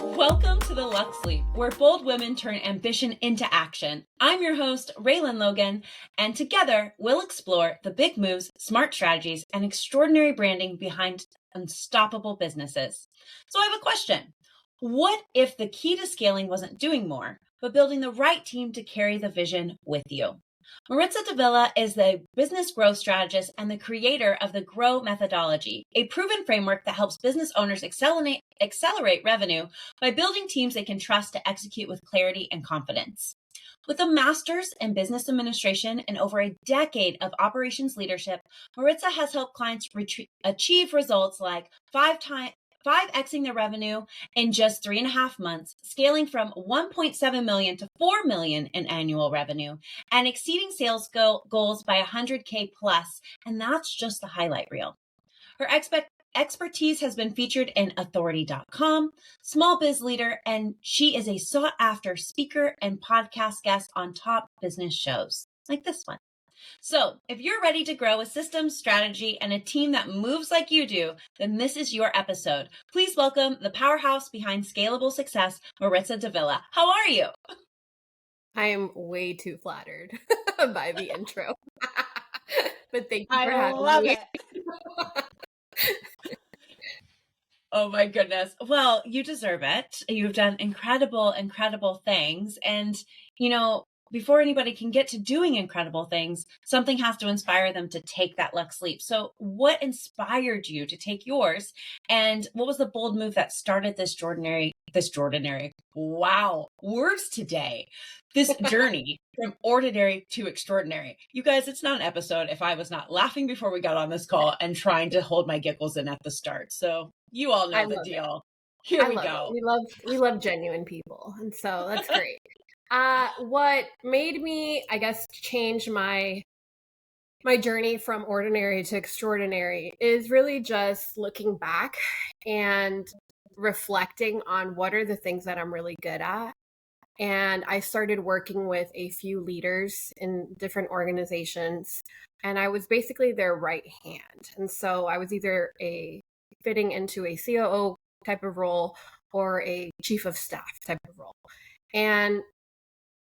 Welcome to the Luxe Leap, where bold women turn ambition into action. I'm your host, Reland Logan, and together we'll explore the big moves, smart strategies, and extraordinary branding behind unstoppable businesses. So I have a question. What if the key to scaling wasn't doing more, but building the right team to carry the vision with you? Maritza Davila is the business growth strategist and the creator of the GROW methodology, a proven framework that helps business owners accelerate revenue by building teams they can trust to execute with clarity and confidence. With a master's in business administration and over a decade of operations leadership, Maritza has helped clients achieve results like 5xing their revenue in just 3.5 months, scaling from 1.7 million to 4 million in annual revenue, and exceeding sales goals by 100K plus. And that's just the highlight reel. Her expertise has been featured in authority.com, Small Biz Leader, and she is a sought after speaker and podcast guest on top business shows like this one. So if you're ready to grow a system, strategy, and a team that moves like you do, then this is your episode. Please welcome the powerhouse behind scalable success, Maritza Davila. How are you? I am way too flattered by the intro. But thank you for having me. I love it. Oh my goodness. Well, you deserve it. You've done incredible things. And, before anybody can get to doing incredible things, something has to inspire them to take that Luxe Leap. So what inspired you to take yours? And what was the bold move that started this wow, words today, this journey from ordinary to extraordinary? You guys, it's not an episode if I was not laughing before we got on this call and trying to hold my giggles in at the start. So you all know the deal. Here we go. We love genuine people. And so that's great. What made me, I guess, change my journey from ordinary to extraordinary is really just looking back and reflecting on what are the things that I'm really good at. And I started working with a few leaders in different organizations, and I was basically their right hand. And so I was either fitting into a COO type of role or a chief of staff type of role. And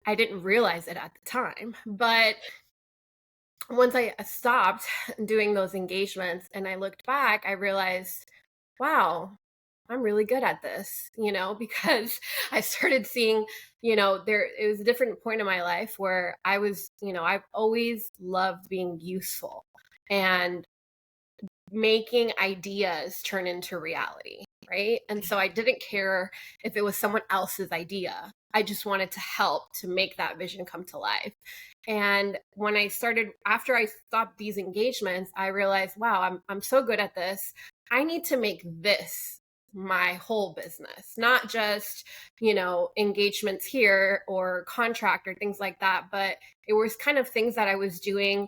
I didn't realize it at the time, but once I stopped doing those engagements and I looked back, I realized, wow, I'm really good at this, because I started seeing, it was a different point in my life where I was, I've always loved being useful and making ideas turn into reality, right? And so I didn't care if it was someone else's idea. I just wanted to help to make that vision come to life. And after I stopped these engagements, I realized, wow, I'm so good at this. I need to make this my whole business, not just, engagements here or contract or things like that. But it was kind of things that I was doing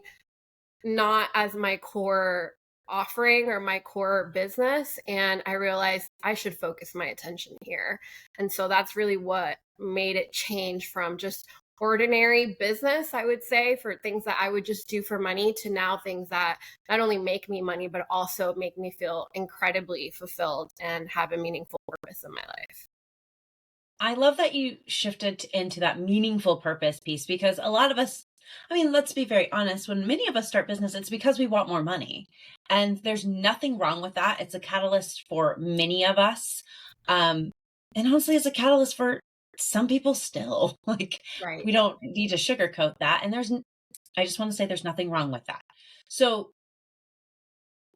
not as my core offering or my core business. And I realized I should focus my attention here. And so that's really what made it change from just ordinary business, I would say, for things that I would just do for money to now things that not only make me money, but also make me feel incredibly fulfilled and have a meaningful purpose in my life. I love that you shifted into that meaningful purpose piece, because a lot of us, let's be very honest, when many of us start business, it's because we want more money. And there's nothing wrong with that. It's a catalyst for many of us. And honestly, it's a catalyst for some people still. Right. We don't need to sugarcoat that. And I just want to say there's nothing wrong with that. So,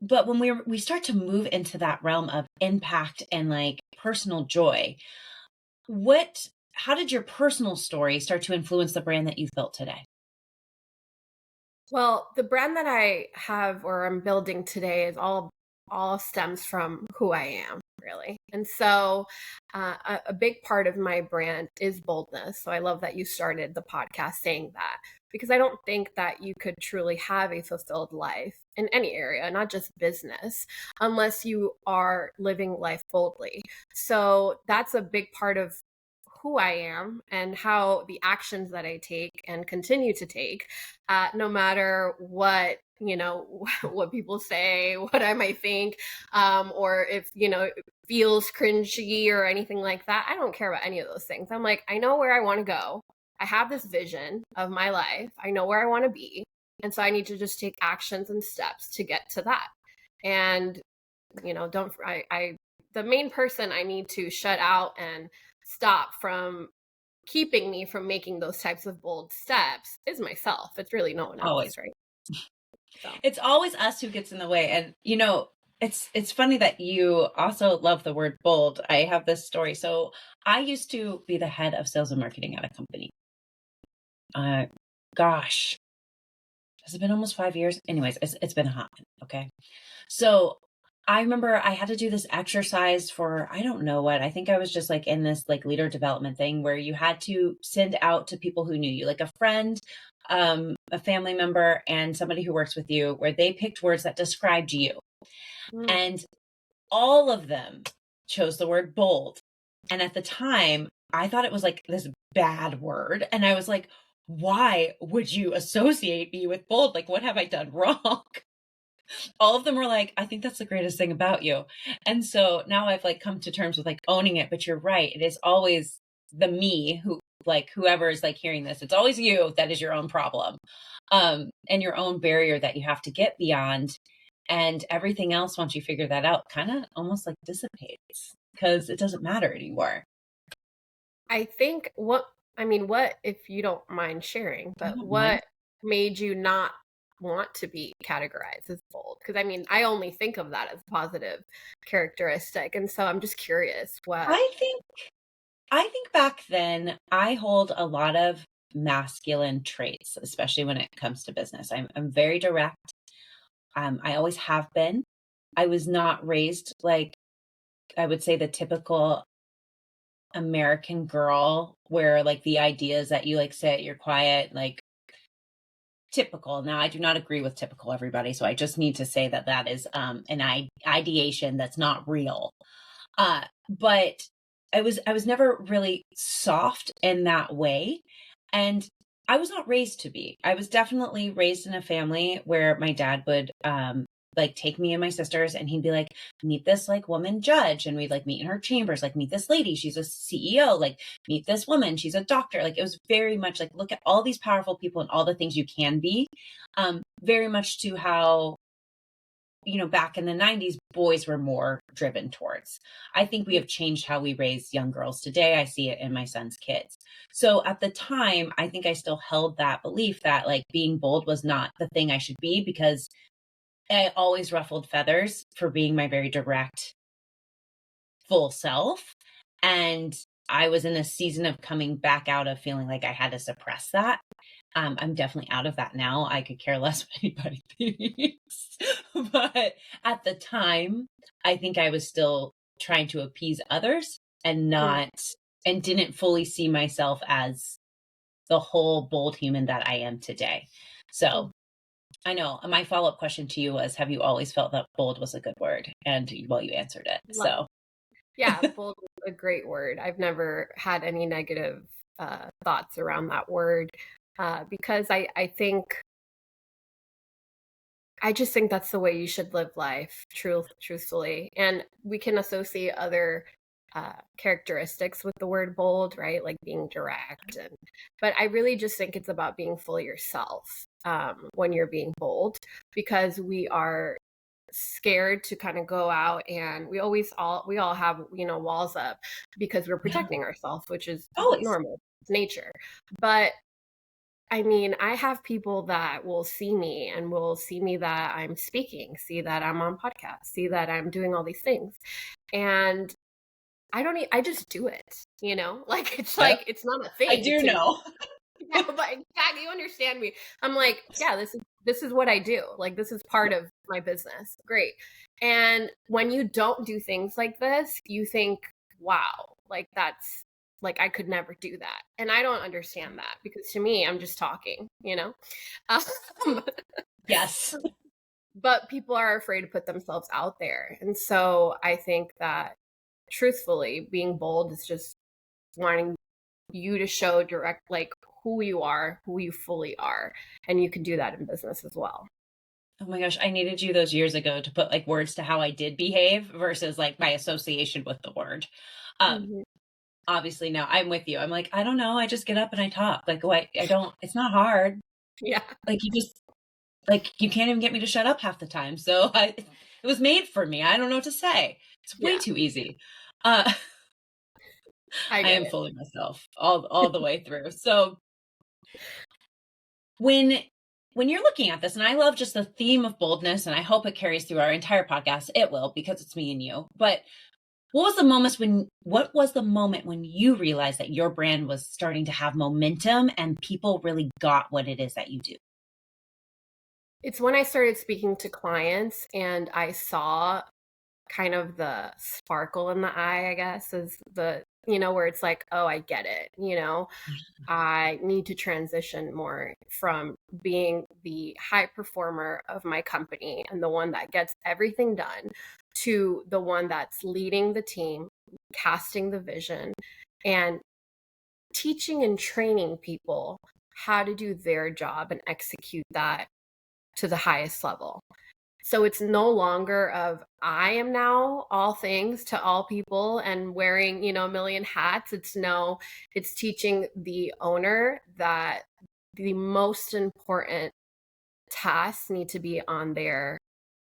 but when we start to move into that realm of impact and personal joy, how did your personal story start to influence the brand that you've built today? Well, the brand that I have or I'm building today is all stems from who I am, really. And so a big part of my brand is boldness. So I love that you started the podcast saying that, because I don't think that you could truly have a fulfilled life in any area, not just business, unless you are living life boldly. So that's a big part of who I am and how the actions that I take and continue to take, no matter what, what people say, what I might think, or if, it feels cringy or anything like that. I don't care about any of those things. I'm like, I know where I want to go. I have this vision of my life. I know where I want to be. And so I need to just take actions and steps to get to that. And, the main person I need to shut out and stop from keeping me from making those types of bold steps is myself. It's really no one else, Always. right? So. It's always us who gets in the way. And, it's funny that you also love the word bold. I have this story. So I used to be the head of sales and marketing at a company. Gosh, has it been almost 5 years? Anyways, it's been hot. Okay. So I remember I had to do this exercise for, I don't know what, I think I was just like in this like leader development thing where you had to send out to people who knew you, like a friend, a family member, and somebody who works with you, where they picked words that described you. And all of them chose the word bold. And at the time, I thought it was like this bad word. And I was like, why would you associate me with bold? Like, what have I done wrong? All of them were like, I think that's the greatest thing about you. And so now I've like come to terms with like owning it. But you're right. It is always the me who, like, whoever is like hearing this, it's always you that is your own problem, and your own barrier that you have to get beyond. And everything else, once you figure that out, kind of almost like dissipates because it doesn't matter anymore. I think what, if you don't mind sharing, but Mind. made you not want to be categorized as bold? Because I only think of that as a positive characteristic. And so I'm just curious what. I think back then I hold a lot of masculine traits, especially when it comes to business. I'm very direct. I always have been. I was not raised like, I would say, the typical American girl where like the idea is that you like sit, you're quiet, like typical. Now, I do not agree with typical, everybody. So I just need to say that that is an ideation that's not real. But I was never really soft in that way. And I was not raised to be. I was definitely raised in a family where my dad would like take me and my sisters and he'd be like, meet this like woman judge. And we'd like meet in her chambers, like meet this lady, she's a CEO, like meet this woman, she's a doctor. Like it was very much like, look at all these powerful people and all the things you can be. Very much to how, back in the 90s, boys were more driven towards. I think we have changed how we raise young girls today. I see it in my son's kids. So at the time, I think I still held that belief that like being bold was not the thing I should be, because I always ruffled feathers for being my very direct, full self. And I was in a season of coming back out of feeling like I had to suppress that. I'm definitely out of that now. I could care less what anybody thinks. But at the time, I think I was still trying to appease others and didn't fully see myself as the whole bold human that I am today. So I know my follow-up question to you was, have you always felt that bold was a good word? And you answered it. So yeah, bold is a great word. I've never had any negative thoughts around that word, because I just think that's the way you should live life, truthfully. And we can associate other characteristics with the word bold, right? Like being direct. But I really just think it's about being fully yourself when you're being bold, because we are scared to kind of go out, and we all have walls up because we're protecting ourselves, which is always normal. It's nature. But I have people that will see me and will see me that I'm speaking, see that I'm on podcasts, see that I'm doing all these things. And I just do it, like, it's like, it's not a thing. I do know. Yeah, but exactly, you understand me. I'm like, yeah, this is what I do. Like, this is part of my business. Great. And when you don't do things like this, you think, wow, like that's like, I could never do that. And I don't understand that, because to me, I'm just talking, Yes. But people are afraid to put themselves out there. And so I think that truthfully, being bold is just wanting you to show direct, like, who you are, who you fully are. And you can do that in business as well. Oh my gosh, I needed you those years ago to put like words to how I did behave versus like my association with the word. Um, Mhm. Obviously now I'm with you. I'm like, I don't know. I just get up and I talk. Like, what? I don't, it's not hard. Yeah. Like, you just, like, you can't even get me to shut up half the time. So it was made for me. I don't know what to say. It's way Yeah. too easy. Uh, I I get am it. fooling myself all the way through. So when you're looking at this, and I love just the theme of boldness, and I hope it carries through our entire podcast. It will, because it's me and you. But what was the moment when you realized that your brand was starting to have momentum and people really got what it is that you do? It's when I started speaking to clients and I saw kind of the sparkle in the eye, I guess, is the, where it's like, oh, I get it. I need to transition more from being the high performer of my company and the one that gets everything done to the one that's leading the team, casting the vision, and teaching and training people how to do their job and execute that to the highest level. So it's no longer of I am now all things to all people and wearing, a million hats. It's teaching the owner that the most important tasks need to be on their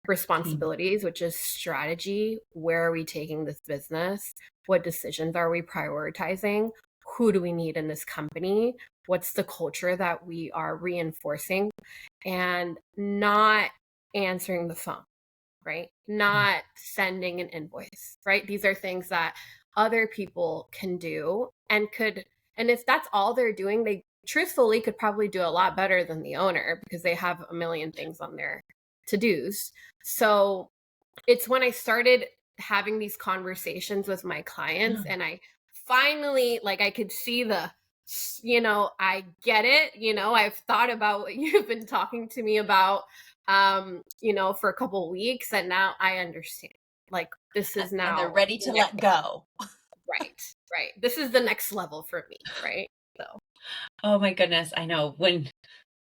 Team. responsibilities, which is strategy. Where are we taking this business? What decisions are we prioritizing? Who do we need in this company? What's the culture that we are reinforcing? And not answering the phone, right? Not sending an invoice, right? These are things that other people can do and if that's all they're doing, they truthfully could probably do a lot better than the owner because they have a million things on their to-dos. So it's when I started having these conversations with my clients and I finally, like, I could see I get it. I've thought about what you've been talking to me about, for a couple of weeks, and now I understand. Like, this is And they're now ready the to next, let go. right, right. This is the next level for me, right? So, Oh my goodness. I know when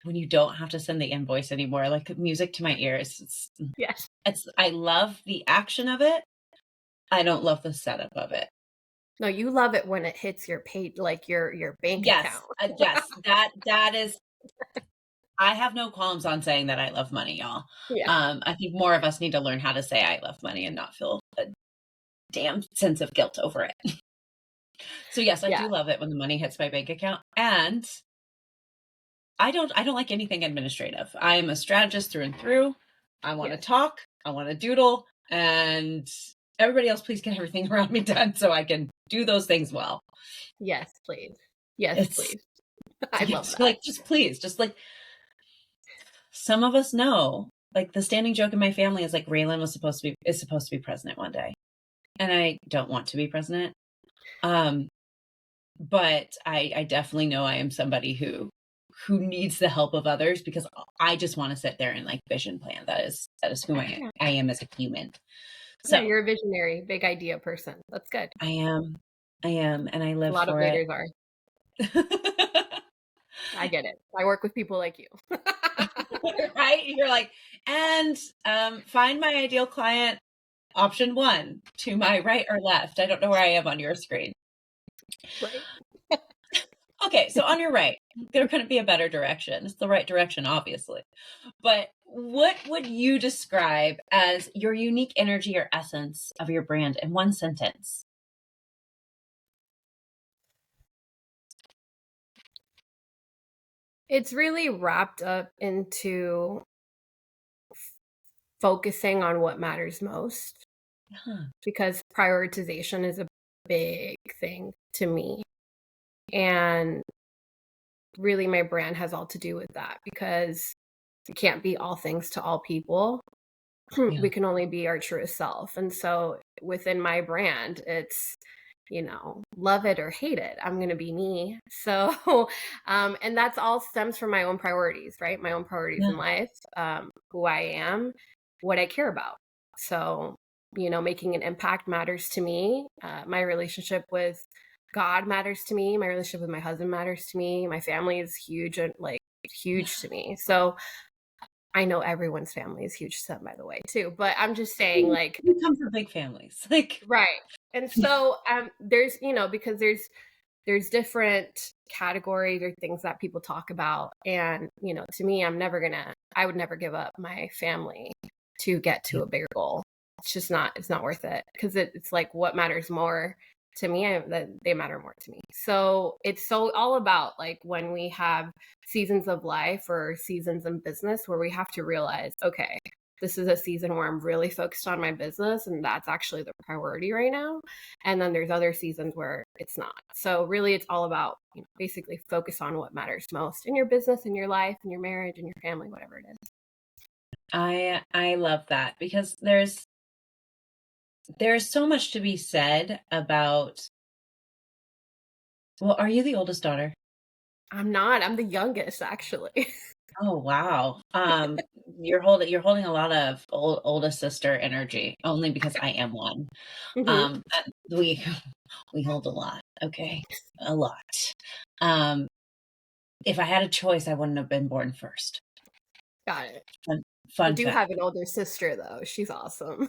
you don't have to send the invoice anymore, like music to my ears. yes. I love the action of it. I don't love the setup of it. No, you love it when it hits your pay, like your bank Yes. account. Yes. That is, I have no qualms on saying that I love money, y'all. Yeah. I think more of us need to learn how to say I love money and not feel a damn sense of guilt over it. So yes, I Yeah. do love it when the money hits my bank account. And I don't like anything administrative. I'm a strategist through and through. I want to Yes. talk, I want to doodle, and everybody else please get everything around me done so I can do those things well. Yes, please. Yes, It's please. I love it's that. like, just please, just like, some of us know, like, the standing joke in my family is like Raylan is supposed to be president one day. And I don't want to be president. Um, but I definitely know I am somebody who needs the help of others, because I just want to sit there and like vision plan. That is who Yeah. I am as a human. Yeah, So you're a visionary, big idea person. That's good. I am, and I A live lot of for it. leaders are. I get it. I work with people like you. Right? You're like, and find my ideal client, option 1, to my right or left. I don't know where I am on your screen. Right. Okay, so on your right, there couldn't be a better direction. It's the right direction, obviously. But what would you describe as your unique energy or essence of your brand in one sentence? It's really wrapped up into focusing on what matters most Huh. because prioritization is a big thing to me. And really, my brand has all to do with that because you can't be all things to all people. Yeah. We can only be our truest self. And so within my brand, it's, love it or hate it. I'm going to be me. So, and that's all stems from my own priorities, right? My own priorities Yeah. in life, who I am, what I care about. So, making an impact matters to me. My relationship with God matters to me. My relationship with my husband matters to me. My family is huge and like huge to me. So I know everyone's family is huge to them, by the way, too. But I'm just saying, like, We come from big families. Like, right. And so there's, because there's different categories or things that people talk about. And, to me, I would never give up my family to get to a bigger goal. It's not worth it, because it's like, what matters more to me, that they matter more to me. So it's so all about like when we have seasons of life or seasons in business where we have to realize, okay, this is a season where I'm really focused on my business and that's actually the priority right now. And then there's other seasons where it's not. So really it's all about, basically focus on what matters most in your business, in your life, in your marriage, in your family, whatever it is. I love that, because there's so much to be said about, well, are you the oldest daughter? I'm not. I'm the youngest, actually. Oh, wow. You're holding a lot of oldest sister energy, only because I am one. Mhm. We we hold a lot. Okay. A lot. Um, if I had a choice, I wouldn't have been born first. Got it. Fun, I fun do fact. have an older sister, though. She's awesome.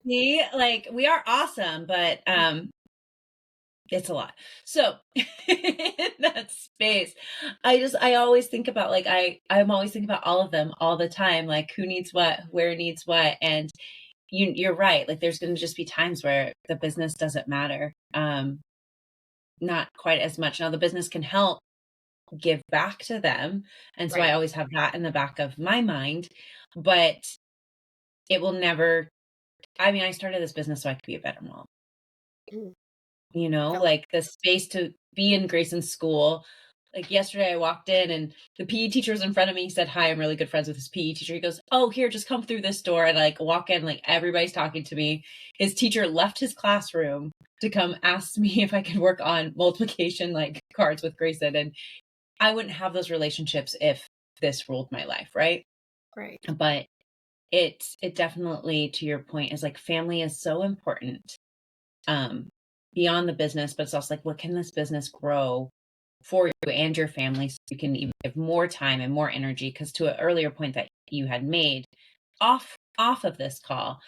See, like, we are awesome, but it's a lot. So in that space, I always think about, like, I'm always thinking about all of them all the time, like who needs what, where needs what. And you're right. Like, there's going to just be times where the business doesn't matter. Not quite as much. Now the business can help give back to them. And so I Right. always have that in the back of my mind, but it will never, I mean, I started this business so I could be a better mom. Mm. I love Like the space to be in Grayson's school. Like yesterday I walked in and the PE teacher was in front of me. He said, hi, I'm really good friends with his PE teacher. He goes, oh, here, just come through this door. And like walk in, like everybody's talking to me. His teacher left his classroom to come ask me if I could work on multiplication, like cards with Grayson. And I wouldn't have those relationships if this ruled my life, right? Right. But it definitely, to your point, is like family is so important. Um, beyond the business, but it's also like, what can this business grow for you and your family, so you can even give more time and more energy? Because to an earlier point that you had made off of this call,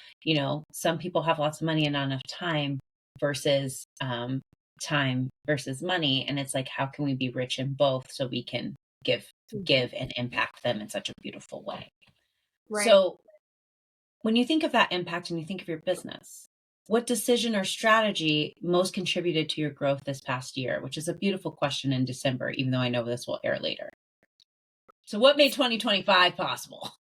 some people have lots of money and not enough time versus time versus money. And it's like, how can we be rich in both so we can give Mhm. give and impact them in such a beautiful way? Right. So when you think of that impact and you think of your business, what decision or strategy most contributed to your growth this past year? Which is a beautiful question in December, even though I know this will air later. So what made 2025 possible?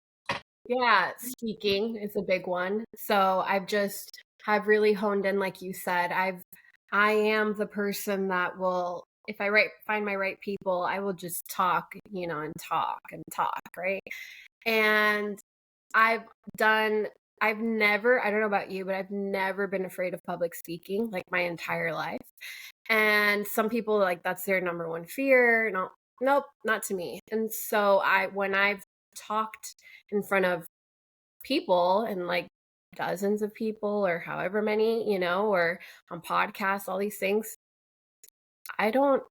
Yeah, speaking is a big one. So I've just have really honed in, like you said. I am the person that will, if I find my right people, I will just talk, and talk and talk, right? And I've done I've never, I don't know about you, but I've never been afraid of public speaking like my entire life. And some people, like, that's their number one fear. No, nope, not to me. And so when I've talked in front of people and like dozens of people or however many, or on podcasts, all these things, I don't,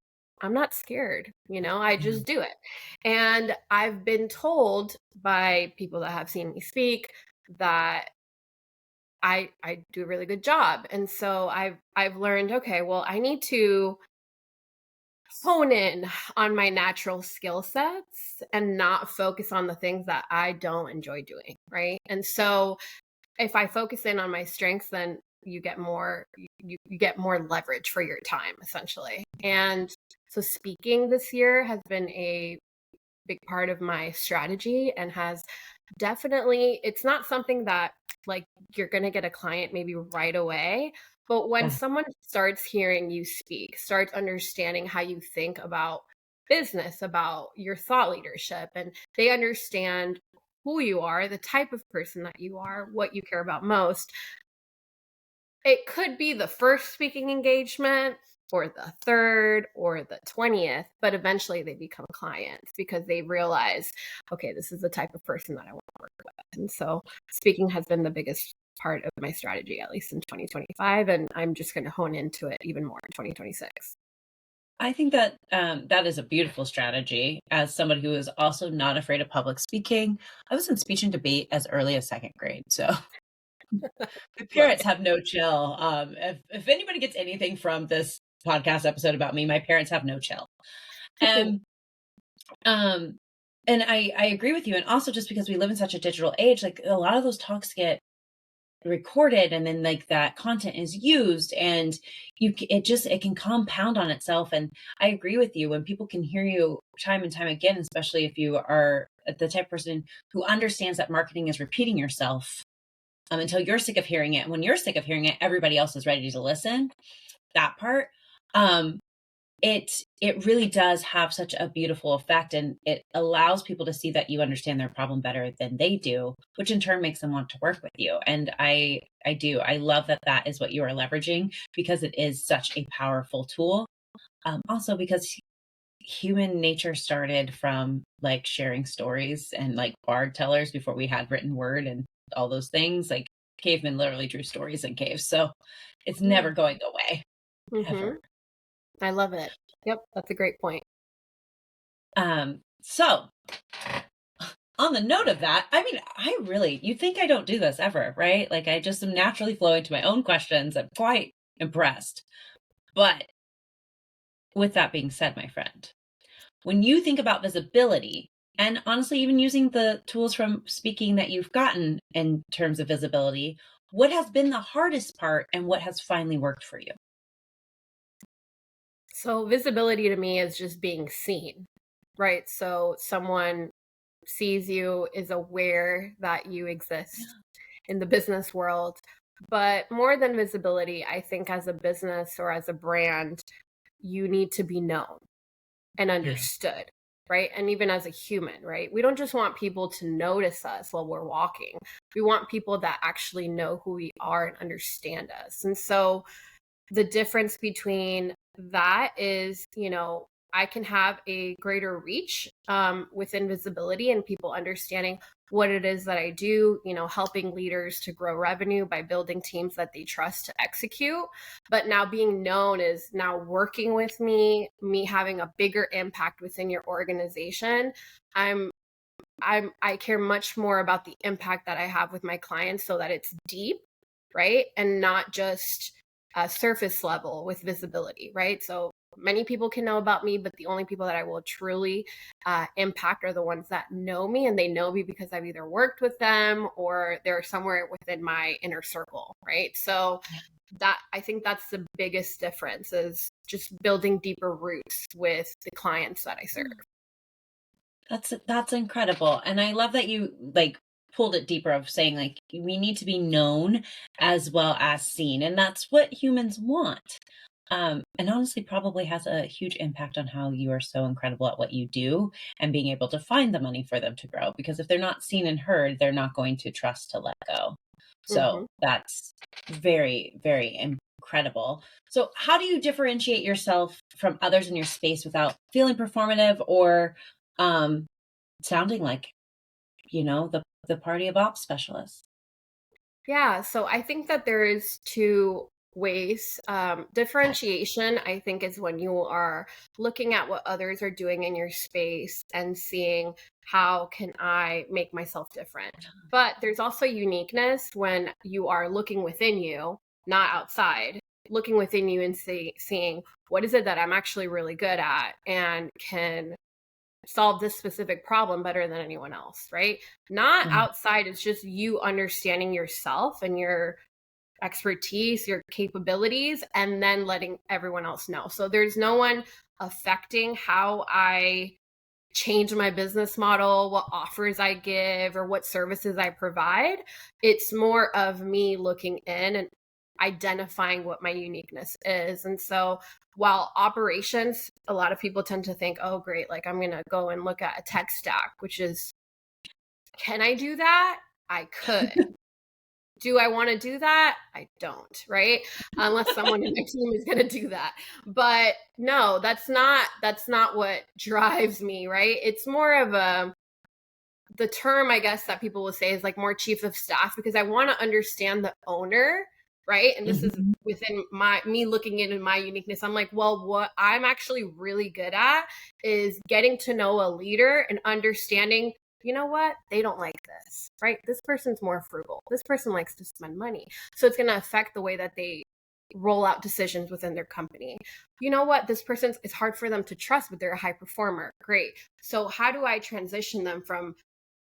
I'm not scared, I Yeah. just do it. And I've been told by people that have seen me speak that I do a really good job. And so I've learned, okay, well, I need to hone in on my natural skill sets and not focus on the things that I don't enjoy doing, right? And so if I focus in on my strengths, then you get more you get more leverage for your time, essentially. And so speaking this year has been a big part of my strategy and has definitely, it's not something that like you're going to get a client maybe right away, but when Yeah. someone starts hearing you speak, starts understanding how you think about business, about your thought leadership, and they understand who you are, the type of person that you are, what you care about most, it could be the first speaking engagement or the third or the 20th, but eventually they become clients because they realize, okay, this is the type of person that I want to work with. And so speaking has been the biggest part of my strategy, at least in 2025. And I'm just going to hone into it even more in 2026. I think that that is a beautiful strategy. As somebody who is also not afraid of public speaking, I was in speech and debate as early as second grade. So my parents have no chill. If anybody gets anything from this podcast episode about me, my parents have no chill. And um, and I agree with you. And also just because we live in such a digital age, like a lot of those talks get recorded and then like that content is used and it can compound on itself. And I agree with you, when people can hear you time and time again, especially if you are the type of person who understands that marketing is repeating yourself until you're sick of hearing it. And when you're sick of hearing it, everybody else is ready to listen. That part, it really does have such a beautiful effect, and it allows people to see that you understand their problem better than they do, which in turn makes them want to work with you. And I love that is what you are leveraging, because it is such a powerful tool. Also because human nature started from like sharing stories and like bard tellers before we had written word and all those things. Like cavemen literally drew stories in caves, so it's never going away. Ever. I love it. Yep, that's a great point. So on the note of that, I mean, you think I don't do this ever, right? Like I just am naturally flowing to my own questions. I'm quite impressed. But with that being said, my friend, when you think about visibility, and honestly, even using the tools from speaking that you've gotten in terms of visibility, what has been the hardest part and what has finally worked for you? So visibility to me is just being seen, right? So someone sees you, is aware that you exist in the business world. But more than visibility, I think as a business or as a brand, you need to be known and understood, right? And even as a human, right? We don't just want people to notice us while we're walking. We want people that actually know who we are and understand us. And so the difference between that is, I can have a greater reach within visibility and people understanding what it is that I do, helping leaders to grow revenue by building teams that they trust to execute. But now being known is now working with me having a bigger impact within your organization. I care much more about the impact that I have with my clients so that it's deep, right? And not just surface level with visibility, right? So many people can know about me, but the only people that I will truly impact are the ones that know me, and they know me because I've either worked with them or they're somewhere within my inner circle, right? So that, I think that's the biggest difference, is just building deeper roots with the clients that I serve. That's incredible. And I love that you like pulled it deeper of saying like we need to be known as well as seen. And that's what humans want. And honestly probably has a huge impact on how you are so incredible at what you do and being able to find the money for them to grow. Because if they're not seen and heard, they're not going to trust to let go. So that's very, very incredible. So how do you differentiate yourself from others in your space without feeling performative or sounding like, the party of ops specialist? Yeah, so I think that there is two ways. Differentiation, I think, is when you are looking at what others are doing in your space and seeing how can I make myself different. But there's also uniqueness when you are looking within you, not outside, looking within you and seeing what is it that I'm actually really good at and can solve this specific problem better than anyone else, right? Not outside, it's just you understanding yourself and your expertise, your capabilities, and then letting everyone else know. So there's no one affecting how I change my business model, what offers I give, or what services I provide. It's more of me looking in and identifying what my uniqueness is. And so while operations, a lot of people tend to think, oh, great, like I'm going to go and look at a tech stack, which is, can I do that? I could. Do I want to do that? I don't, right? Unless someone in my team is going to do that. But no, that's not what drives me, right? It's more of the term, I guess, that people will say is like more chief of staff, because I want to understand the owner, right? And this is within me looking into my uniqueness. I'm like, well, what I'm actually really good at is getting to know a leader and understanding, you know what, they don't like this, right? This person's more frugal. This person likes to spend money. So it's going to affect the way that they roll out decisions within their company. You know what, this person's, it's hard for them to trust, but they're a high performer. Great. So how do I transition them from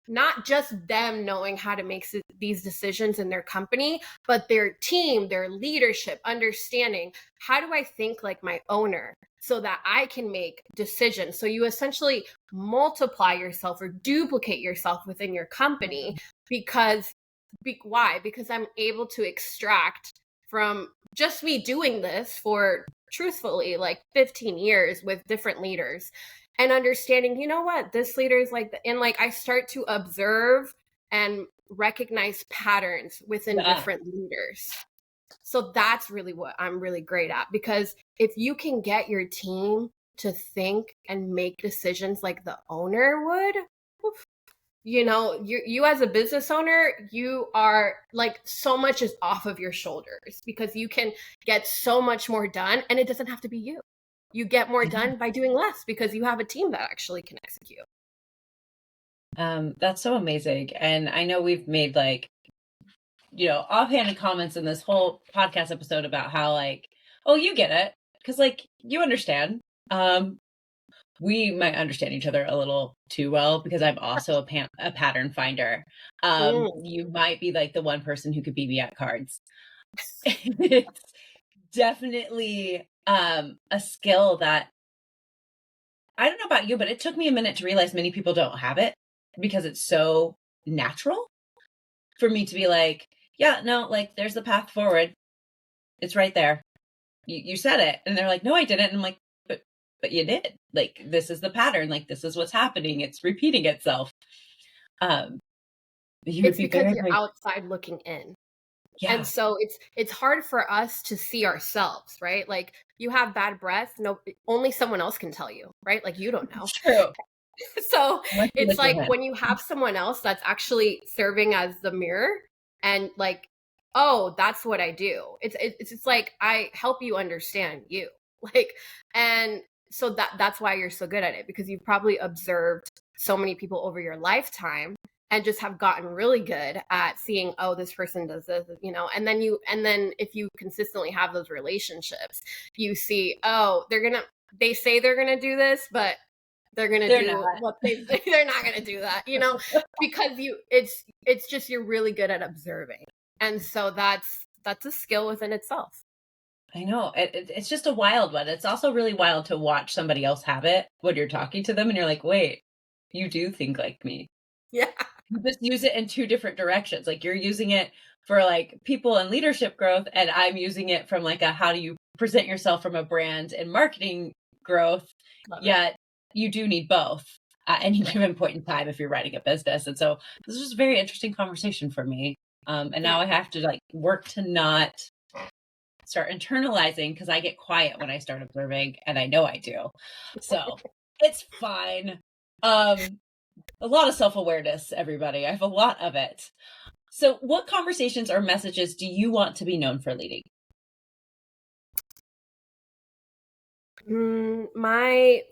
not just them knowing how to make these decisions in their company, but their team, their leadership, understanding how do I think like my owner so that I can make decisions. So you essentially multiply yourself or duplicate yourself within your company why? Because I'm able to extract from just me doing this for truthfully like 15 years with different leaders and understanding, you know what, this leader is like, and like I start to observe and recognize patterns within different leaders. So that's really what I'm really great at, because if you can get your team to think and make decisions like the owner would, you know, you as a business owner, you are like, so much is off of your shoulders because you can get so much more done, and it doesn't have to be you. You get more done by doing less because you have a team that actually can execute. That's so amazing. And I know we've made like, you know, offhanded comments in this whole podcast episode about how like, oh, you get it. Cause like you understand. We might understand each other a little too well because I'm also a pattern finder. You might be like the one person who could beat me at cards. It's definitely a skill that I don't know about you, but it took me a minute to realize many people don't have it because it's so natural for me to be like, yeah, no, like there's the path forward. It's right there. You said it. And they're like, no, I didn't. And I'm like, but you did. Like, this is the pattern. Like, this is what's happening. It's repeating itself. It's because you're outside looking in. Yeah. And so it's hard for us to see ourselves, right? Like you have bad breath. No, only someone else can tell you, right? Like you don't know. True. So it's like when you have someone else that's actually serving as the mirror and like, oh, that's what I do. It's like, I help you understand you, like, and so that's why you're so good at it, because you've probably observed so many people over your lifetime and just have gotten really good at seeing, oh, this person does this, you know, and then if you consistently have those relationships, you see, oh, they say they're going to do this, but they're not going to do that, you know, because it's just, you're really good at observing. And so that's a skill within itself. I know. It's just a wild one. It's also really wild to watch somebody else have it when you're talking to them and you're like, wait, you do think like me. Yeah. You just use it in two different directions. Like you're using it for like people and leadership growth, and I'm using it from like a how do you present yourself from a brand and marketing growth. Yet you do need both at any given point in time if you're running a business. And so this is just a very interesting conversation for me. And now I have to like work to not start internalizing, because I get quiet when I start observing, and I know I do. So it's fine. A lot of self-awareness, everybody. I have a lot of it. So what conversations or messages do you want to be known for leading?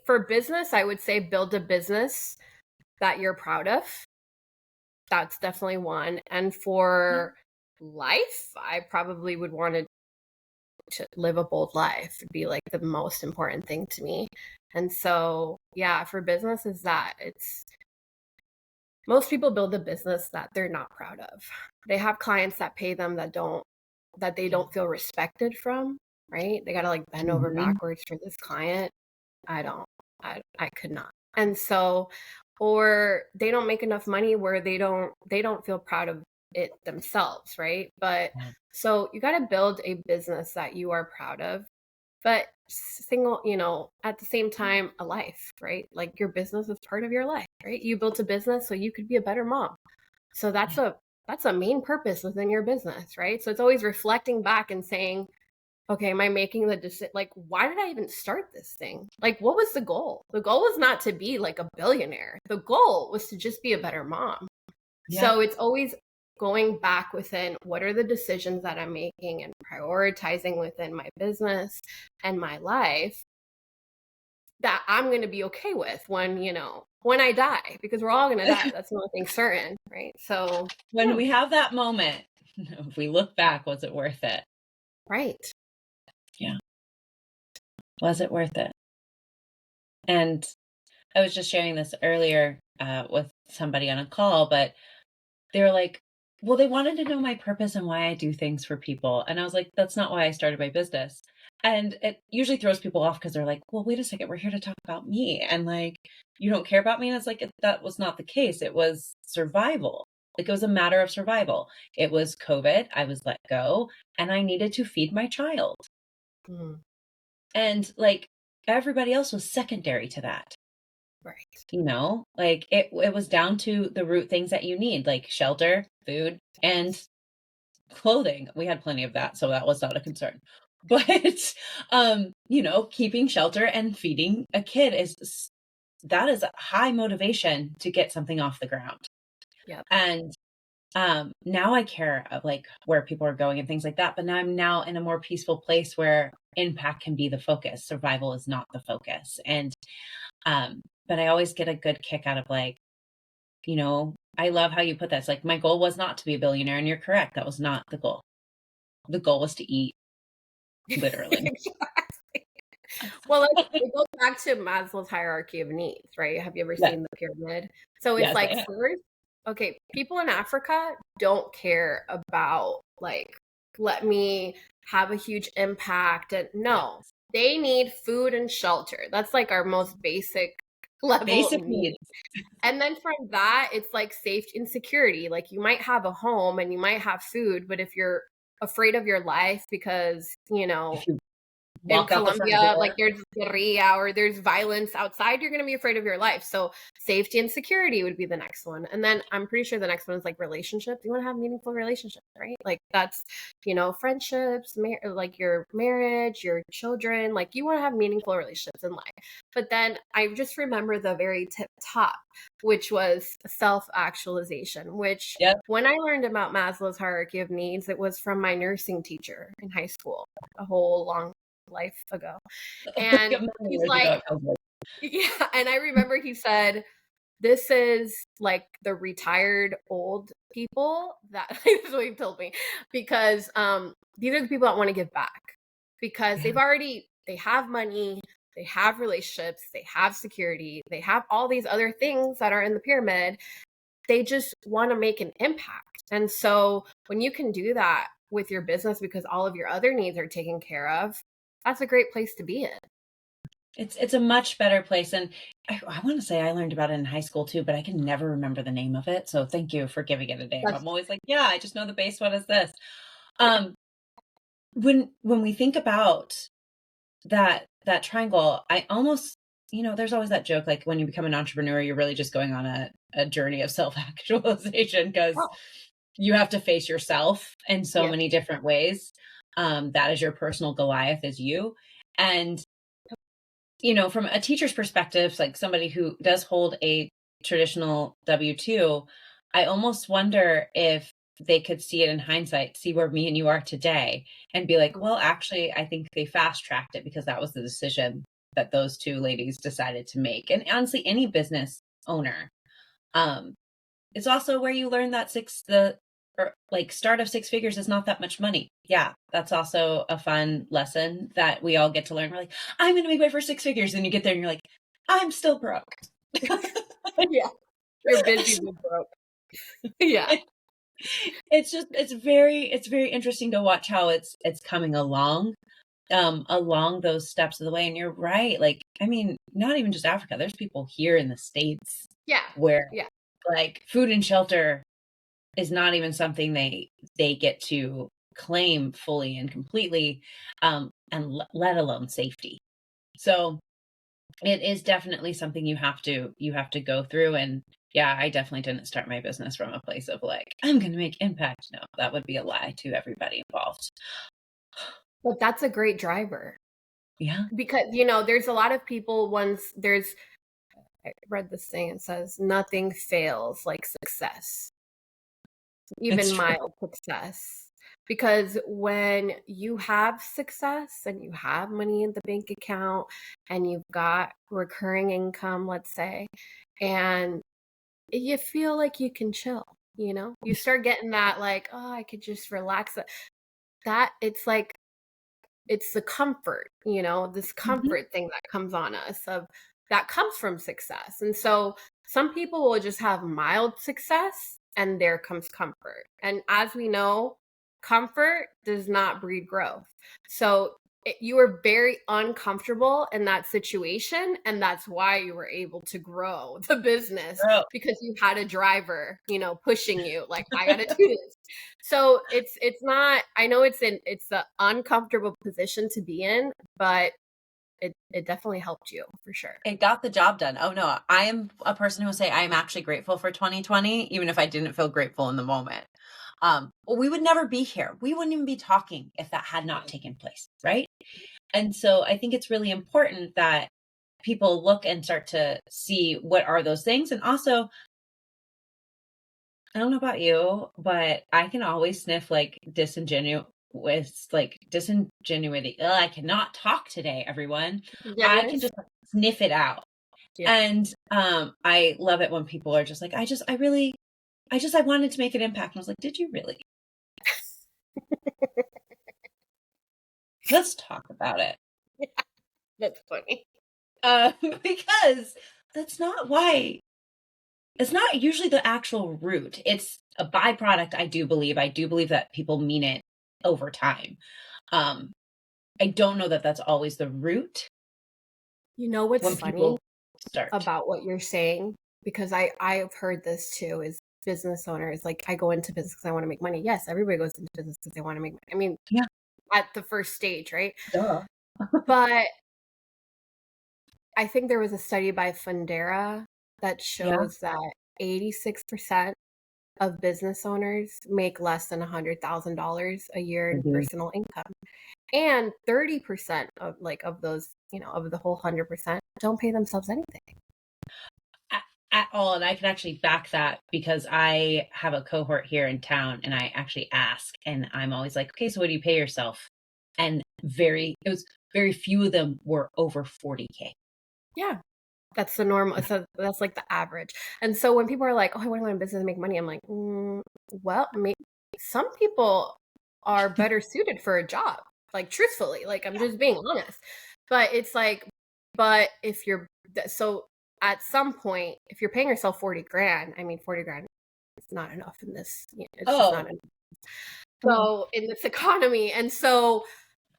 For business, I would say build a business that you're proud of. That's definitely one. And for life, I probably would want to live a bold life. It'd be like the most important thing to me. And so, yeah, for business is that most people build a business that they're not proud of. They have clients that pay them that they don't feel respected from, right? They got to like bend over backwards for this client. I could not. And so, or they don't make enough money where they don't feel proud of it themselves, right? But so you got to build a business that you are proud of, but at the same time, a life, right? Like your business is part of your life, right? You built a business so you could be a better mom. So that's a main purpose within your business, right? So it's always reflecting back and saying, okay, am I making the decision? Like, why did I even start this thing? Like, what was the goal? The goal was not to be like a billionaire. The goal was to just be a better mom. Yeah. So it's always going back within what are the decisions that I'm making and prioritizing within my business and my life that I'm going to be okay with when, when I die, because we're all going to die. That's the only thing certain, right? So When we have that moment, if we look back, was it worth it? right. Yeah. Was it worth it? And I was just sharing this earlier with somebody on a call, but they were like, well, they wanted to know my purpose and why I do things for people. And I was like, that's not why I started my business. And it usually throws people off because they're like, well, wait a second, we're here to talk about me. And like, you don't care about me. And it's like, that was not the case. It was survival. Like, it was a matter of survival. It was COVID. I was let go and I needed to feed my child. Mm, And like, everybody else was secondary to that. right. Like it was down to the root things that you need, like shelter, food, and clothing. We had plenty of that, so that was not a concern. But keeping shelter and feeding a kid that is a high motivation to get something off the ground. Yep. And now I care of like where people are going and things like that. But now I'm now in a more peaceful place where impact can be the focus. Survival is not the focus. And but I always get a good kick out of like, I love how you put that. It's like, my goal was not to be a billionaire, and you're correct. That was not the goal. The goal was to eat, literally. Well, it goes back to Maslow's hierarchy of needs, right? Have you ever Yes. seen the pyramid? So it's Yes, like first, okay, people in Africa don't care about like, let me have a huge impact. And no, they need food and shelter. That's like our most basic level of basic need. needs. And then from that, it's like safety and security. Like you might have a home and you might have food, but if you're afraid of your life because, If you in walk out the front Colombia, like door, there's guerrilla or there's violence outside, you're going to be afraid of your life. So safety and security would be the next one. And then I'm pretty sure the next one is like relationships. You want to have meaningful relationships, right? Like that's, friendships, like your marriage, your children, like you want to have meaningful relationships in life. But then I just remember the very tip top, which was self-actualization, which when I learned about Maslow's hierarchy of needs, it was from my nursing teacher in high school, a whole long life ago. And he's like, yeah. And I remember he said, this is like the retired old people that is what he told me, because these are the people that want to give back because they have money, they have relationships, they have security, they have all these other things that are in the pyramid. They just want to make an impact. And so when you can do that with your business because all of your other needs are taken care of, that's a great place to be in. It's a much better place. And I want to say I learned about it in high school too, but I can never remember the name of it. So thank you for giving it a name. I'm always like, yeah, I just know the base one is this. When we think about that triangle, I almost, there's always that joke, like when you become an entrepreneur, you're really just going on a journey of self-actualization because you have to face yourself in so many different ways. That is your personal Goliath, is you. And from a teacher's perspective, like somebody who does hold a traditional W-2, I almost wonder if they could see it in hindsight, see where me and you are today, and be like, well, actually, I think they fast tracked it because that was the decision that those two ladies decided to make. And honestly, any business owner, it's also where you learn that start of six figures is not that much money. Yeah, that's also a fun lesson that we all get to learn. We're like, I'm going to make my first six figures. And you get there and you're like, I'm still broke. Yeah. You're busy with broke. Yeah. It's very interesting to watch how it's coming along those steps of the way. And you're right. Like, I mean, not even just Africa. There's people here in the States where like food and shelter is not even something they get to claim fully and completely, and let alone safety. So it is definitely something you have to go through. And yeah, I definitely didn't start my business from a place of like, I'm going to make impact. No, that would be a lie to everybody involved. But that's a great driver Yeah. because, there's a lot of people I read this thing, it says nothing fails like success, It's even true. mild success. Because when you have success and you have money in the bank account and you've got recurring income, let's say, and you feel like you can chill, you start getting that like, oh, I could just relax. That it's like it's the comfort, this Mhm. comfort thing that comes on us of that comes from success. And so some people will just have mild success and there comes comfort. And as we know, comfort does not breed growth. So you were very uncomfortable in that situation, and that's why you were able to grow the business Oh. because you had a driver, pushing you like, I got to do this. So it's not, I know it's an uncomfortable position to be in, but it definitely helped you for sure. It got the job done. Oh no, I am a person who will say I am actually grateful for 2020, even if I didn't feel grateful in the moment. We would never be here. We wouldn't even be talking if that had not taken place, right? And so I think it's really important that people look and start to see what are those things. And also, I don't know about you, but I can always sniff like disingenuity. Ugh, I cannot talk today, everyone. I can Genuine. just sniff it out. Yeah. And I love it when people are just like, I wanted to make an impact. And I was like, did you really? Let's talk about it. That's funny. Because that's not why. It's not usually the actual root. It's a byproduct. I do believe. I do believe that people mean it over time. Um, I don't know that that's always the root You know what's when funny people start. about what you're saying? Because I've heard this too, is business owners, like, I go into business because I want to make money. Yes, everybody goes into business because they want to make money. I mean, Yeah. at the first stage, right? Duh. But I think there was a study by Fundera that Yeah. shows that 86% of business owners make less than $100,000 a year in Mhm. personal income. And 30% of those, of the whole 100% don't pay themselves anything. At all. And I can actually back that because I have a cohort here in town and I actually ask, and I'm always like, okay, so what do you pay yourself? And it was very few of them were over 40K. Yeah. That's the normal. So that's like the average. And so when people are like, "Oh, I want to go in business and make money," I'm like, well, some people are better suited for a job. Like, truthfully, like, I'm just being honest. But it's like, but if you're so at some point, if you're paying yourself 40 grand, I mean, 40 grand is not enough in this. It's just not Oh, enough. So in this economy, and so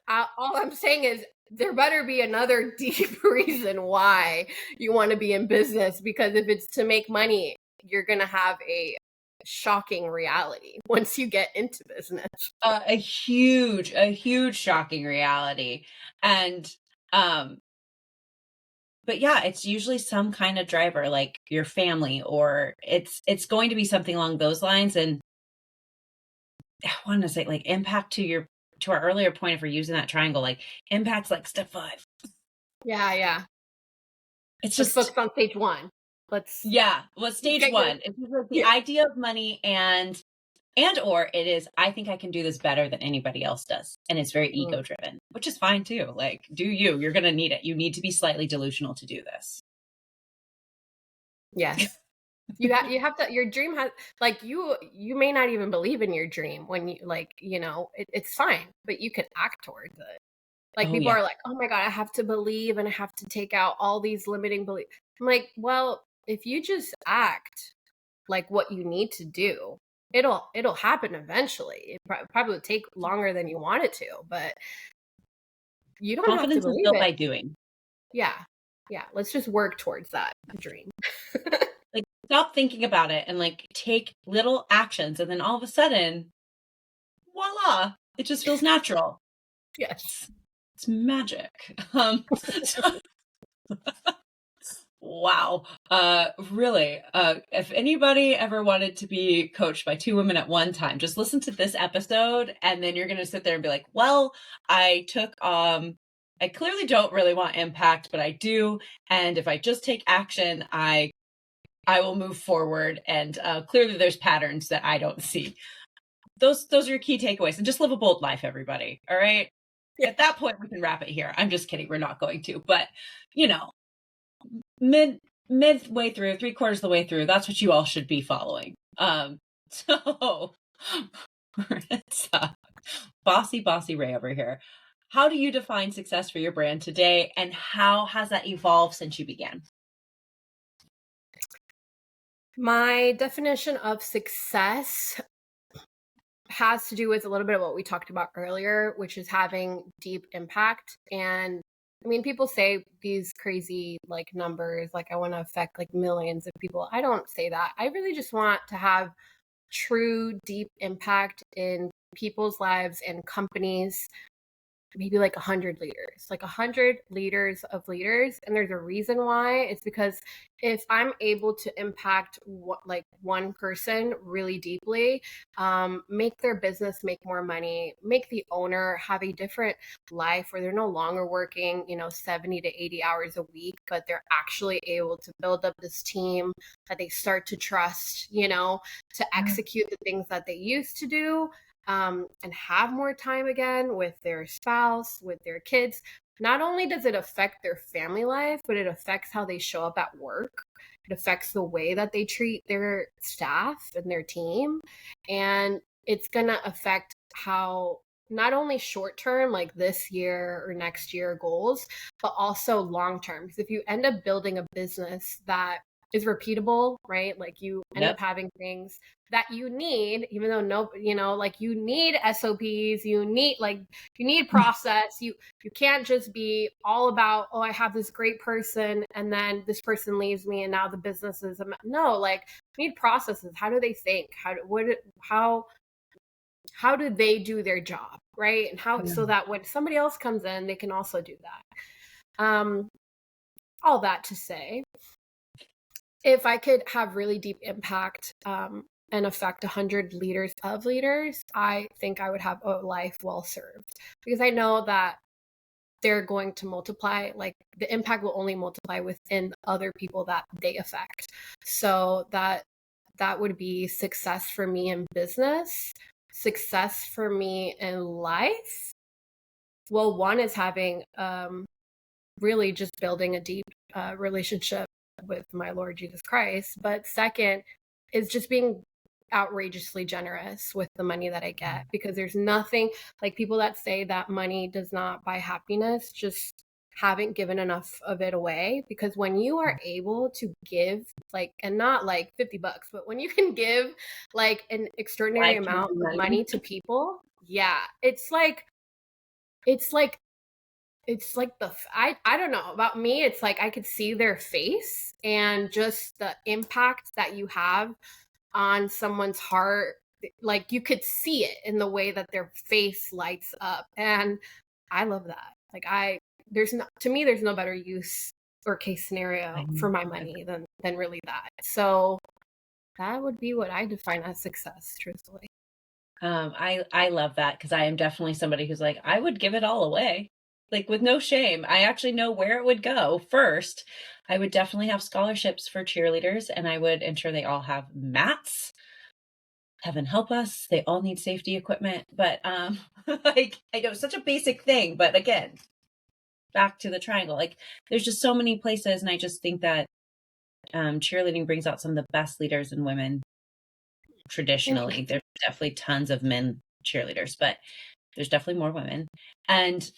all I'm saying is there better be another deep reason why you want to be in business, because if it's to make money, you're going to have a shocking reality once you get into business. a huge shocking reality. And, um, but yeah, it's usually some kind of driver, like your family, or it's going to be something along those lines. And I want to say like impact to our earlier point, if we're using that triangle, like impact's like step 5. Yeah, yeah. It's Let's just, focus on stage one. Let's yeah, well, stage get your 1, it's just like the yeah. idea of money or it is, I think I can do this better than anybody else does. And it's very ego driven, which is fine too. Like, you're going to need it. You need to be slightly delusional to do this. Yes. You have to, your dream has, like, you may not even believe in your dream when you, like, it's fine, but you can act towards it. Like, Oh people yeah. are like, "Oh my God, I have to believe and I have to take out all these limiting beliefs." I'm like, well, if you just act like what you need to do, it'll happen eventually. It probably will take longer than you want it to, but you don't have to Confidence is believe built it. by doing. Yeah. Yeah. Let's just work towards that dream. Like, stop thinking about it and like take little actions. And then all of a sudden, voila, it just feels natural. Yes. It's magic. So Wow. Really, if anybody ever wanted to be coached by two women at one time, just listen to this episode and then you're going to sit there and be like, well, I took, I clearly don't really want impact, but I do. And if I just take action, I will move forward. And clearly there's patterns that I don't see. Those are your key takeaways, and just live a bold life, everybody. All right. Yeah. At that point, we can wrap it here. I'm just kidding. We're not going to, but midway through, 3/4 of the way through, that's what you all should be following. So it's bossy Ray over here. How do you define success for your brand today, and how has that evolved since you began? My definition of success has to do with a little bit of what we talked about earlier, which is having deep impact. And I mean, people say these crazy like numbers, like I want to affect like millions of people. I don't say that. I really just want to have true deep impact in people's lives and companies, maybe like 100 leaders, like 100 leaders of leaders. And there's a reason why. It's because if I'm able to impact like one person really deeply, make their business make more money, make the owner have a different life where they're no longer working 70 to 80 hours a week, but they're actually able to build up this team that they start to trust, to execute the things that they used to do, and have more time again with their spouse, with their kids. Not only does it affect their family life, but it affects how they show up at work. It affects the way that they treat their staff and their team. And it's going to affect how not only short term, like this year or next year goals, but also long term. Because if you end up building a business that is repeatable, right? Like you end up having things that you need, even though like you need SOPs, you need process. You can't just be all about, oh, I have this great person and then this person leaves me and now the business is no, like you need processes. How do they think? How do they do their job, right? And so that when somebody else comes in, they can also do that. All that to say, if I could have really deep impact and affect 100 leaders of leaders, I think I would have a life well served, because I know that they're going to multiply, like the impact will only multiply within other people that they affect. So that would be success for me in business, success for me in life. Well, one is having really just building a deep relationship with my Lord Jesus Christ. But second is just being outrageously generous with the money that I get, because there's nothing like people that say that money does not buy happiness, just haven't given enough of it away. Because when you are able to give, like, and not like $50, but when you can give like an extraordinary amount of money to people, yeah, it's like I don't know about me. It's like I could see their face and just the impact that you have on someone's heart. Like you could see it in the way that their face lights up. And I love that. Like to me, there's no better use or case scenario for my money than really that. So that would be what I define as success, truthfully. I love that, because I am definitely somebody who's like, I would give it all away, like with no shame. I actually know where it would go first. I would definitely have scholarships for cheerleaders, and I would ensure they all have mats. Heaven help us, they all need safety equipment. But like, I know such a basic thing, but again, back to the triangle, like there's just so many places, and I just think that cheerleading brings out some of the best leaders in women. Traditionally, there's definitely tons of men cheerleaders, but there's definitely more women. And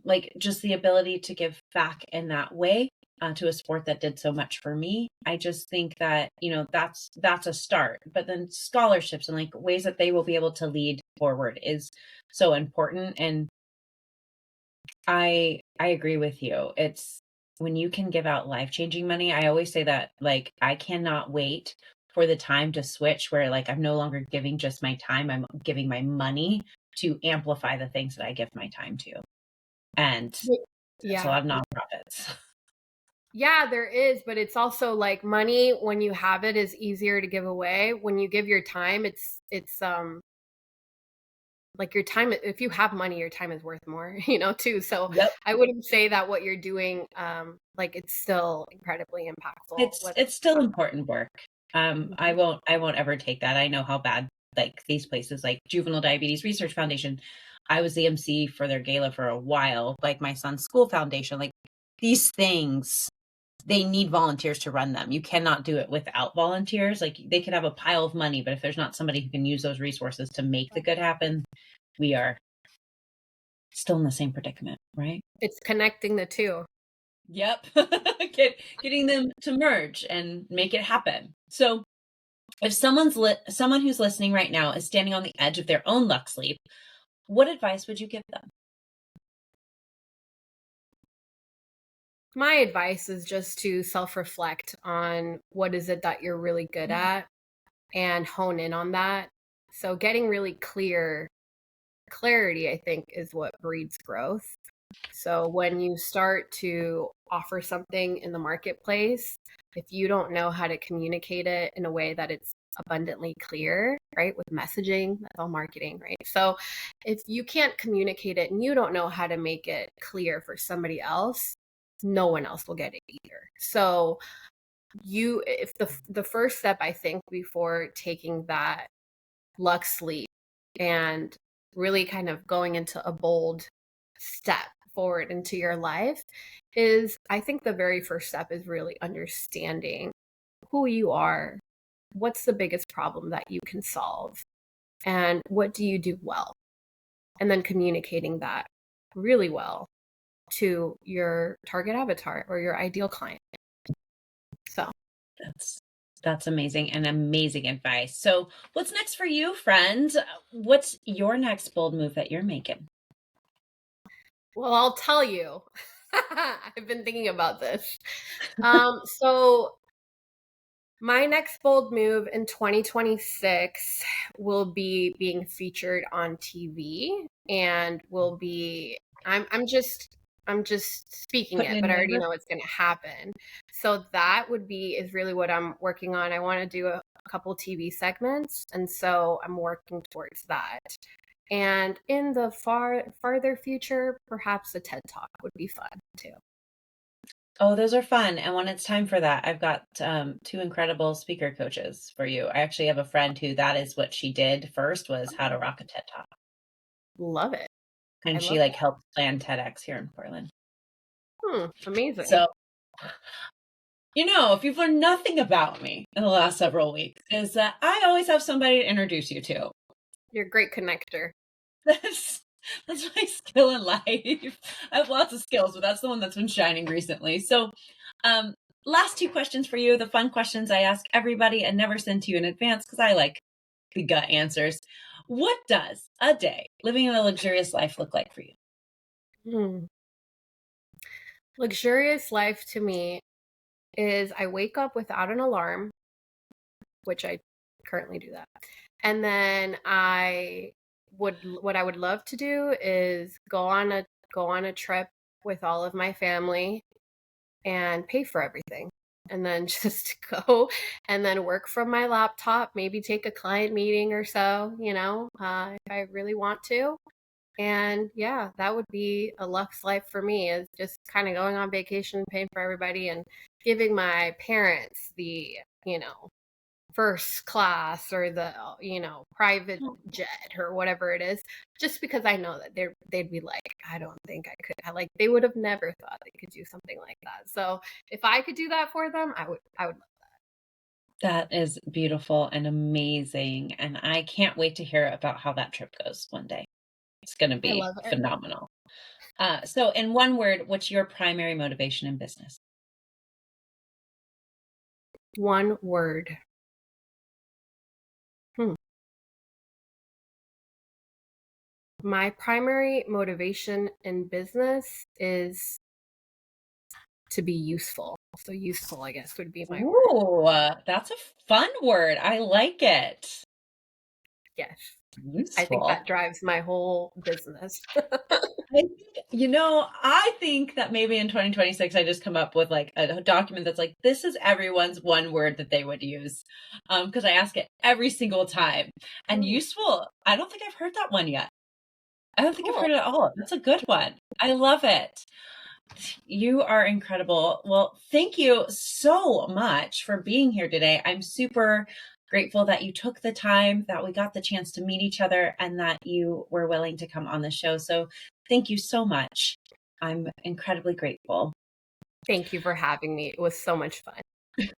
like just the ability to give back in that way to a sport that did so much for me. I just think that, that's a start. But then scholarships and like ways that they will be able to lead forward is so important. And I agree with you. It's when you can give out life-changing money. I always say that, like, I cannot wait for the time to switch where like I'm no longer giving just my time, I'm giving my money to amplify the things that I give my time to. And so I have nonprofits. Yeah, there is, but it's also like money when you have it is easier to give away. When you give your time, it's like your time, if you have money, your time is worth more, too. So Yep. I wouldn't say that what you're doing, like it's still incredibly impactful, whether It's still important work. I Mhm. won't ever take that. I know how bad like these places like Juvenile Diabetes Research Foundation. I was the MC for their gala for a while, like my son's school foundation, like these things, they need volunteers to run them. You cannot do it without volunteers. Like they could have a pile of money, but if there's not somebody who can use those resources to make the good happen, we are still in the same predicament, right? It's connecting the two. Yep. Getting them to merge and make it happen. So if someone who's listening right now is standing on the edge of their own Luxe Leap, what advice would you give them? My advice is just to self-reflect on what is it that you're really good at and hone in on that. So getting really clarity, I think, is what breeds growth. So when you start to offer something in the marketplace, if you don't know how to communicate it in a way that it's abundantly clear, right? With messaging, that's all marketing, right? So if you can't communicate it and you don't know how to make it clear for somebody else, no one else will get it either. So if the first step, I think, before taking that Luxe Leap and really kind of going into a bold step forward into your life is, I think the very first step is really understanding who you are, what's the biggest problem that you can solve, and what do you do well, and then communicating that really well to your target avatar or your ideal client. So That's that's amazing and amazing advice. So, what's next for you, friend? What's your next bold move that you're making? well, I'll tell you. I've been thinking about this. So my next bold move in 2026 will be being featured on TV and will be I'm just speaking Putting it, in but I the already effort? know it's going to happen. So that is really what I'm working on. I want to do a couple TV segments, and so I'm working towards that. And in the farther future, perhaps a TED Talk would be fun too. Oh, those are fun. And when it's time for that, I've got two incredible speaker coaches for you. I actually have a friend who that is what she did first was how to rock a TED Talk. Love it. I And she love like that. helped plan TEDx here in Portland. Amazing. So, if you've learned nothing about me in the last several weeks, is that I always have somebody to introduce you to. You're a great connector. That's that's my skill in life. I have lots of skills, but that's the one that's been shining recently. So, um, last two questions for you, the fun questions I ask everybody and never send to you in advance because I like the gut answers. What does a day living a luxurious life look like for you? Hmm. Luxurious life to me is I wake up without an alarm, which I currently do that. And then what I would love to do is go on a trip with all of my family and pay for everything. And then just go and then work from my laptop, maybe take a client meeting or so, if I really want to. And yeah, that would be a luxe life for me, is just kind of going on vacation, paying for everybody, and giving my parents the, first class or the, private jet or whatever it is, just because I know that they'd be like, I don't think I could. They would have never thought they could do something like that. So if I could do that for them, I would. That is beautiful and amazing. And I can't wait to hear about how that trip goes one day. It's going to I be love it. phenomenal. So, in one word, what's your primary motivation in business? One word. Hmm. My primary motivation in business is to be useful. So useful, I guess, would be my word. Ooh, that's a fun word. I like it. Yes. I think Useful. that drives my whole business. I think that maybe in 2026, I just come up with like a document that's like, this is everyone's one word that they would use. Because I ask it every single time. And useful, I don't think I've heard that one yet. I don't think I've heard it at all. That's a good one. I love it. You are incredible. Well, thank you so much for being here today. I'm super grateful that you took the time, that we got the chance to meet each other, and that you were willing to come on the show. So thank you so much. I'm incredibly grateful. Thank you for having me. It was so much fun.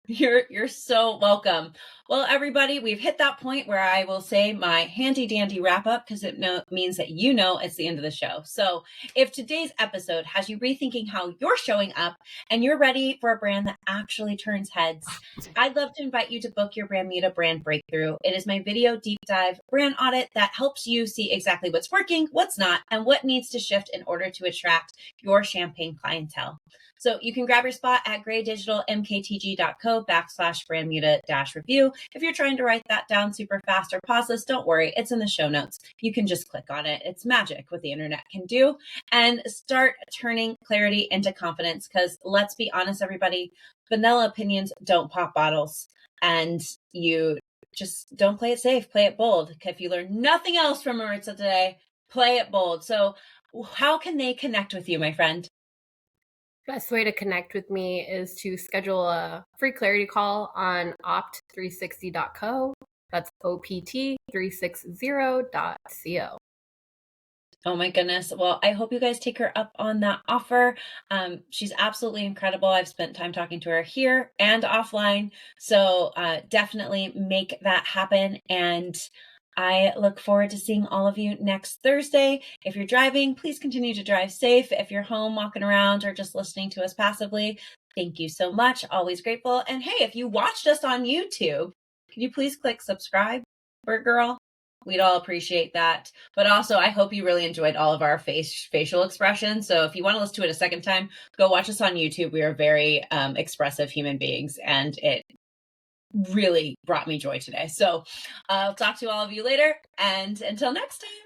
You're so welcome. Well, everybody, we've hit that point where I will say my handy dandy wrap up because it means that it's the end of the show. So if today's episode has you rethinking how you're showing up and you're ready for a brand that actually turns heads, I'd love to invite you to book your Brand Muta Brand Breakthrough. It is my video deep dive brand audit that helps you see exactly what's working, what's not, and what needs to shift in order to attract your champagne clientele. So you can grab your spot at graydigitalmktg.co/brandmuta-review. If you're trying to write that down super fast or pause this, don't worry, it's in the show notes. You can just click on it. It's magic what the internet can do, and start turning clarity into confidence, because let's be honest, everybody, vanilla opinions don't pop bottles, and you just don't play it safe, play it bold. If you learn nothing else from Maritza today, play it bold. So how can they connect with you, my friend? Best way to connect with me is to schedule a free clarity call on opt360.co. That's opt360.co. Oh my goodness. Well, I hope you guys take her up on that offer. She's absolutely incredible. I've spent time talking to her here and offline. So definitely make that happen. And I look forward to seeing all of you next Thursday. If you're driving, please continue to drive safe. If you're home walking around or just listening to us passively, thank you so much. Always grateful. And hey, if you watched us on YouTube, can you please click subscribe, Bird Girl? We'd all appreciate that. But also, I hope you really enjoyed all of our facial expressions. So if you want to listen to it a second time, go watch us on YouTube. We are very expressive human beings, and it really brought me joy today. So I'll talk to all of you later, and until next time.